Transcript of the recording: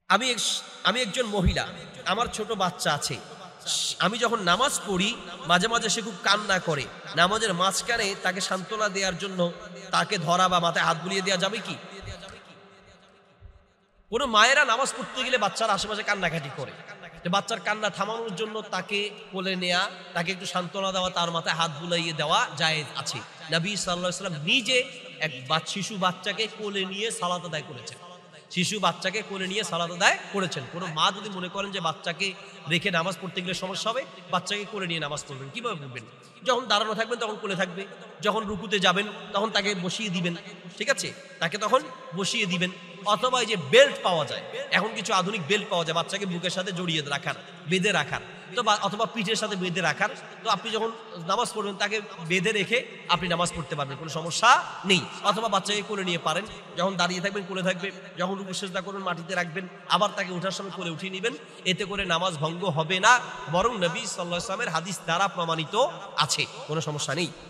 আমি আমি একজন মহিলা, আমার ছোট বাচ্চা আছে। আমি যখন নামাজ পড়ি মাঝে, মাঝে সে খুব কান্না করে। নামাজের মাঝখানে তাকে সান্ত্বনা দেওয়ার জন্য তাকে ধরা বা মাথায় হাত বুলিয়ে দেওয়া যাবে কি? কোন মায়েরা নামাজ পড়তে গেলে বাচ্চার আশেপাশে কান্নাকাটি করে। যে বাচ্চার কান্না থামানোর জন্য তাকে কোলে নেয়া, তাকে একটু সান্ত্বনা দেওয়া, তার মাথায় হাত বুলাইয়ে দেওয়া জায়েজ আছে। নবী সাল্লাল্লাহু আলাইহি ওয়াসাল্লাম নিজে এক শিশু বাচ্চাকে কোলে নিয়ে সালাত আদায় করেছেন। শিশু বাচ্চাকে কোলে নিয়ে সালাত আদায় করেছেন। কোনো মা যদি মনে করেন যে বাচ্চাকে রেখে নামাজ পড়তে গেলে সমস্যা হবে, বাচ্চাকে কোলে নিয়ে নামাজ পড়বেন। কিভাবে পড়বেন? যখন দাঁড়ানো থাকবেন তখন কোলে থাকবে, যখন রুকুতে যাবেন তখন তাকে বসিয়ে দিবেন, ঠিক আছে? তাকে তখন বসিয়ে দিবেন। অথবা এই যে বেল্ট পাওয়া যায়, এখন কিছু আধুনিক বেল্ট পাওয়া যায় বাচ্চাকে বুকের সাথে জড়িয়ে রাখার, বেঁধে রাখার, তো অথবা পিঠের সাথে বেঁধে রাখার। তো আপনি যখন নামাজ পড়বেন তাকে বেঁধে রেখে আপনি নামাজ পড়তে পারবেন, কোনো সমস্যা নেই। অথবা বাচ্চাকে কোলে নিয়ে পারেন, যখন দাঁড়িয়ে থাকবেন কোলে থাকবে, যখন রুকু সিজদা করবেন মাটিতে রাখবেন, আবার তাকে ওঠার সময় কোলে উঠিয়ে নেবেন। এতে করে নামাজ ভঙ্গ হবে না, বরং নবী সাল্লাল্লাহু আলাইহি ওয়াসাল্লামের হাদিস দ্বারা প্রমাণিত আছে, কোনো সমস্যা নেই।